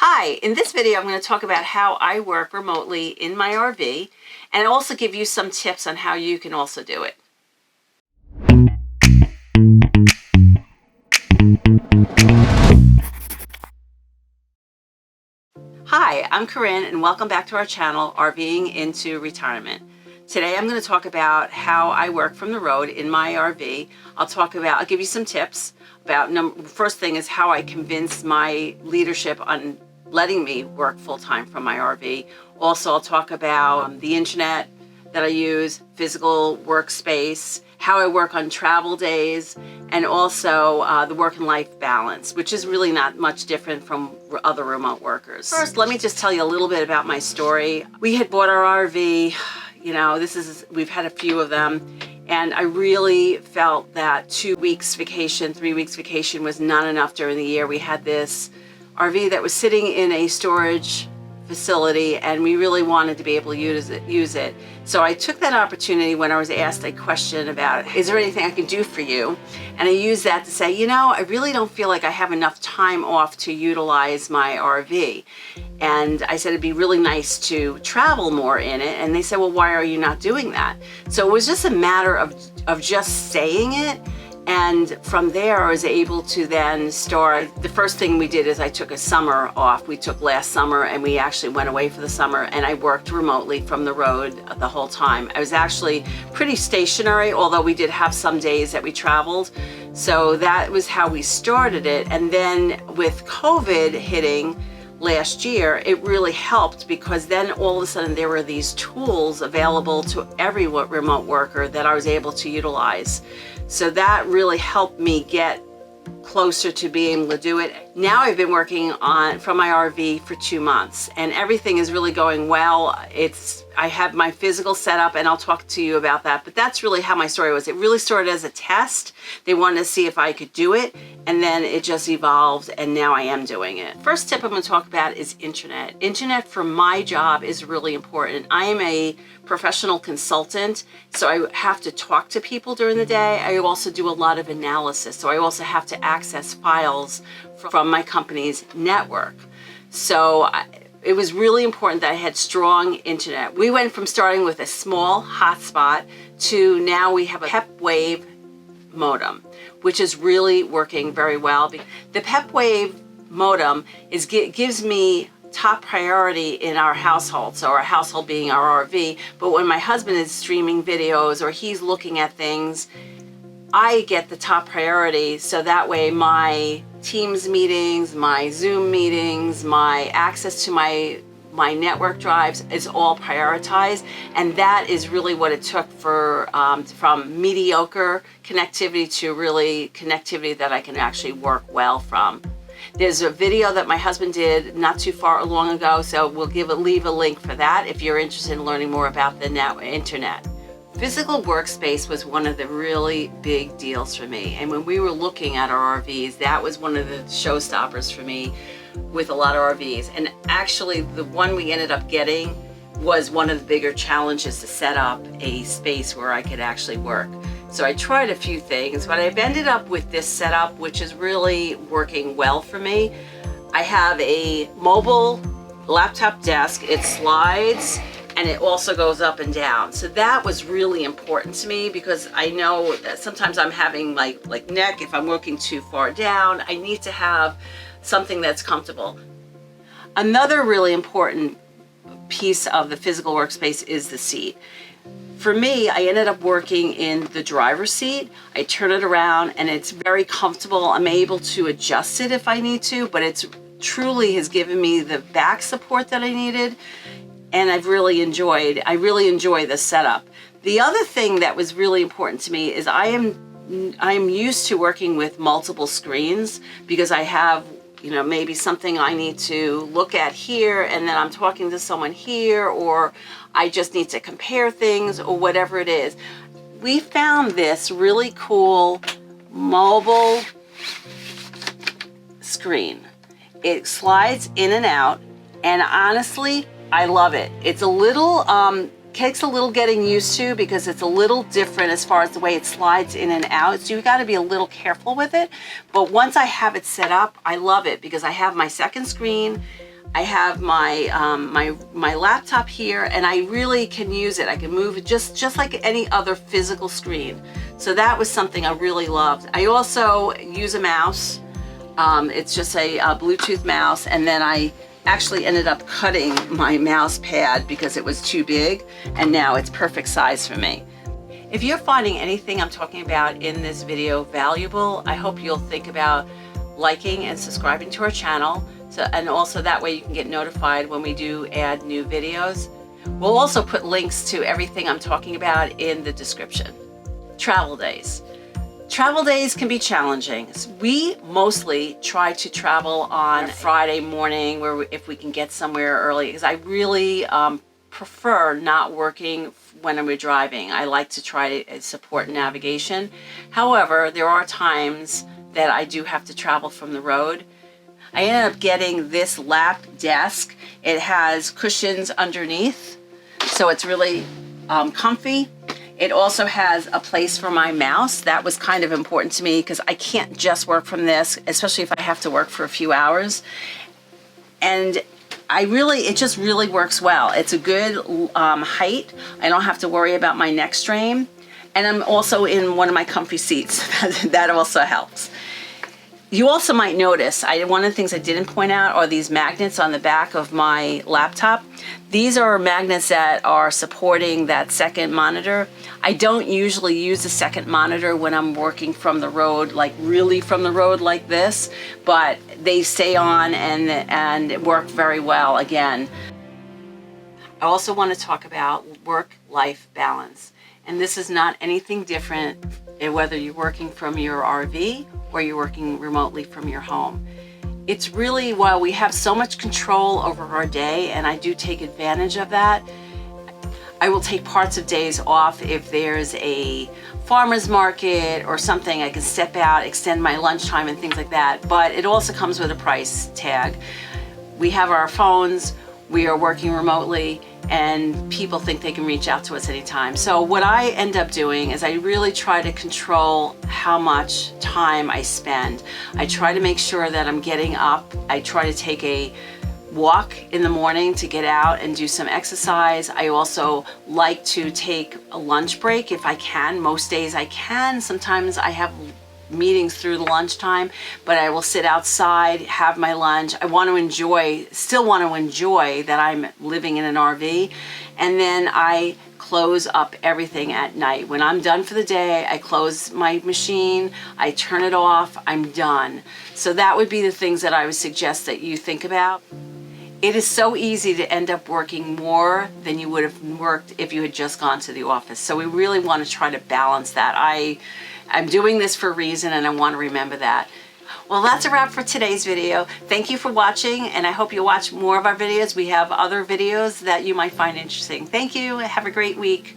Hi, in this video I'm going to talk about how I work remotely in my RV and also give you some tips on how you can also do it. Hi, I'm Korin and welcome back to our channel, RVing into Retirement. Today I'm going to talk about how I work from the road in my RV. I'll give you some tips about, first thing is how I convince my leadership on letting me work full-time from my RV. Also, I'll talk about the internet that I use, physical workspace, how I work on travel days, and also the work and life balance, which is really not much different from other remote workers. First, let me just tell you a little bit about my story. We had bought our RV, we've had a few of them, and I really felt that 2 weeks vacation, 3 weeks vacation was not enough during the year. We had this RV that was sitting in a storage facility and we really wanted to be able to use it. So I took that opportunity when I was asked a question about, is there anything I can do for you? And I used that to say, I really don't feel like I have enough time off to utilize my RV. And I said it'd be really nice to travel more in it. And they said, well, why are you not doing that? So it was just a matter of just saying it. And from there, I was able to then start. The first thing we did is I took a summer off. We took last summer and we actually went away for the summer and I worked remotely from the road the whole time. I was actually pretty stationary, although we did have some days that we traveled. So that was how we started it. And then with COVID hitting last year, it really helped because then all of a sudden there were these tools available to every remote worker that I was able to utilize. So that really helped me get closer to being able to do it. Now I've been working from my RV for 2 months and everything is really going well. I have my physical setup and I'll talk to you about that, but that's really how my story was. It really started as a test. They wanted to see if I could do it and then it just evolved and now I am doing it. First tip I'm going to talk about is internet. Internet for my job is really important. I am a professional consultant, so I have to talk to people during the day. I also do a lot of analysis, so I also have to access files from my company's network. So it was really important that I had strong internet. We went from starting with a small hotspot to now we have a PepWave modem, which is really working very well. The PepWave modem gives me top priority in our household, so our household being our RV, but when my husband is streaming videos or he's looking at things, I get the top priority, so that way my Teams meetings, my Zoom meetings, my access to my network drives is all prioritized, and that is really what it took for from mediocre connectivity to really connectivity that I can actually work well from. There's a video that my husband did not too far long ago, so we'll leave a link for that if you're interested in learning more about the internet. Physical workspace was one of the really big deals for me, and when we were looking at our RVs, that was one of the showstoppers for me with a lot of RVs. And actually the one we ended up getting was one of the bigger challenges to set up a space where I could actually work. So I tried a few things, but I've ended up with this setup, which is really working well for me. I have a mobile laptop desk. It slides and it also goes up and down. So that was really important to me because I know that sometimes I'm having like neck, if I'm working too far down, I need to have something that's comfortable. Another really important piece of the physical workspace is the seat. For me, I ended up working in the driver's seat. I turn it around and it's very comfortable. I'm able to adjust it if I need to, but it's truly has given me the back support that I needed, and I really enjoy the setup. The other thing that was really important to me is I'm used to working with multiple screens because I have maybe something I need to look at here and then I'm talking to someone here, or I just need to compare things or whatever it is. We found this really cool mobile screen. It slides in and out, and honestly, I love it. It's a little, takes a little getting used to because it's a little different as far as the way it slides in and out. So you got to be a little careful with it. But once I have it set up, I love it because I have my second screen. I have my laptop here, and I really can use it. I can move it just like any other physical screen. So that was something I really loved. I also use a mouse. It's just a Bluetooth mouse, and then I actually ended up cutting my mouse pad because it was too big, and now it's perfect size for me. If you're finding anything I'm talking about in this video valuable, I hope you'll think about liking and subscribing to our channel, and also that way you can get notified when we do add new videos. We'll also put links to everything I'm talking about in the description. Travel days. Travel days can be challenging. We mostly try to travel on Friday morning, where if we can get somewhere early, because I really prefer not working when we're driving. I like to try to support navigation. However, there are times that I do have to travel from the road. I ended up getting this lap desk. It has cushions underneath, so it's really comfy. It also has a place for my mouse. That was kind of important to me because I can't just work from this, especially if I have to work for a few hours. And it just really works well. It's a good height. I don't have to worry about my neck strain. And I'm also in one of my comfy seats. That also helps. You also might notice, one of the things I didn't point out are these magnets on the back of my laptop. These are magnets that are supporting that second monitor. I don't usually use the second monitor when I'm working from the road, like really from the road like this, but they stay on and work very well again. I also want to talk about work-life balance. And this is not anything different whether you're working from your RV or you're working remotely from your home. It's really, while we have so much control over our day, and I do take advantage of that, I will take parts of days off. If there's a farmer's market or something, I can step out, extend my lunchtime and things like that. But it also comes with a price tag. We have our phones, we are working remotely, and people think they can reach out to us anytime. So what I end up doing is I really try to control how much time I spend. I try to make sure that I'm getting up. I try to take a walk in the morning to get out and do some exercise. I also like to take a lunch break if I can. Most days I can. Sometimes I have meetings through the lunchtime, but I will sit outside, have my lunch. I still want to enjoy that I'm living in an RV, and then I close up everything at night. When I'm done for the day, I close my machine, I turn it off, I'm done. So that would be the things that I would suggest that you think about. It is so easy to end up working more than you would have worked if you had just gone to the office. So we really want to try to balance that. I'm doing this for a reason, and I want to remember that. Well, that's a wrap for today's video. Thank you for watching, and I hope you watch more of our videos. We have other videos that you might find interesting. Thank you. Have a great week.